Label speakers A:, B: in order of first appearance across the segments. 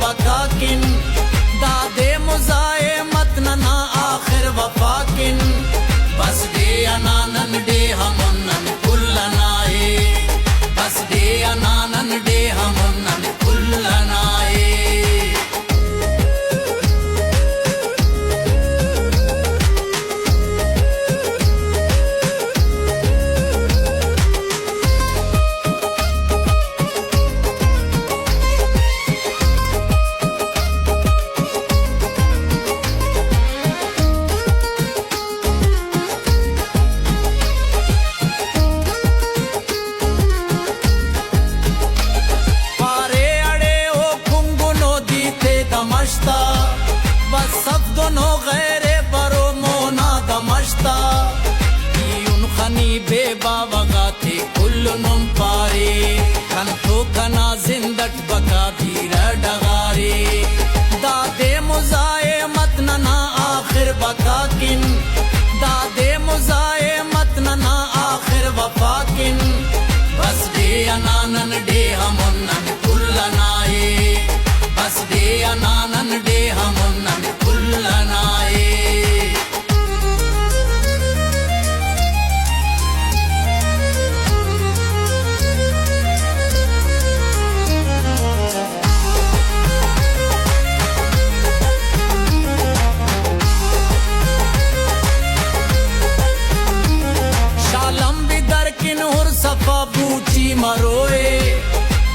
A: बकाकिन दादे मुजाए मतनना आखिर वफाकिन बस दे अनानन डे हमनन कुल्लनाए बस दे अनानन डे हमनन कुल्लनाए बस सब दोनों गैरे बरो मोना दमश्ता उन खनी बेबा वगा थे कुल्लुनुम पारे खनतो कना जिंदट बका धीरा डगारे दादे मुजाए मतनना आखिर बकाकिन दादे मुजाए मतनना आखिर वफाकिन बस दे अनानन डे हमनन कुल्लनाए बस दे अनानन डे हमनन कुल्लनाए शालम बिदर किन हुर सफा बूची मरोए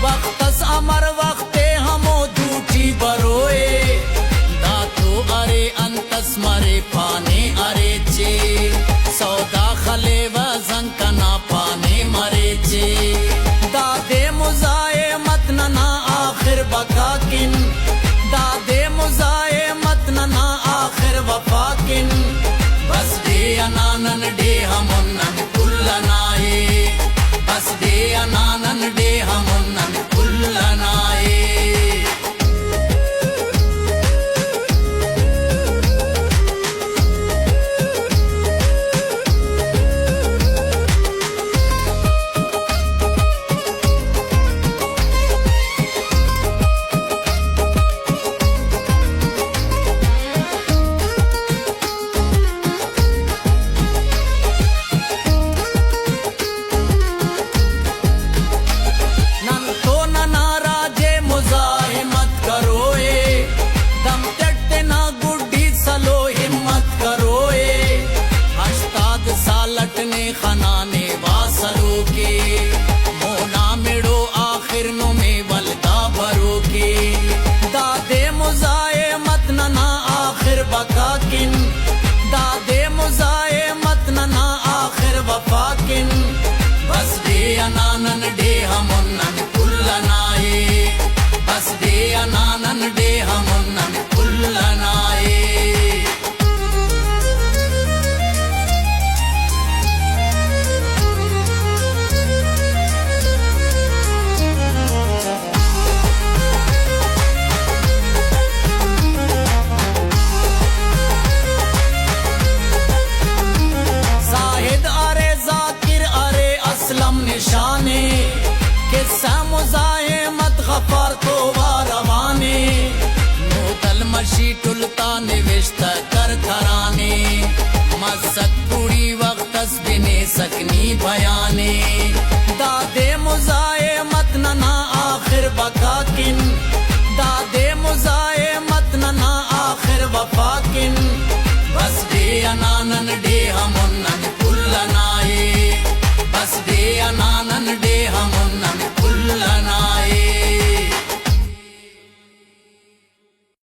A: वक्तस अमर वक्ते हमो दूची बरोए दातो अरे अंतस मरे पाने अरे चे सौदा खले वजन कना पाने मरे चे दादे मुजाए मतनना आखिर बकाकिन दादे मुजाए मतनना आखिर वफाकिन बस दे अनानन डे हमनन कुल्लनाए बस दे अनानन डे हमनन कुल्लनाए खनाने वासलो के मोना मिड़ो आखिर नो में वलदा भरो के दादे मुजाए मतनना आखिर बकाकिन दादे मुजाए मतनना आखिर वफाकिन बस दे अनानन डे हमनन कुल्लनाए बस दे अनानन डे हमनन कुल्लनाए निशाने के समुजाए मत गफार तो वारवाने नोतल मशी टुलता निविष्ट कर थराने मसक पूरी वक्तस बिने सकनी बयाने दादे मुजाए मतनना आखिर बकाकिन दादे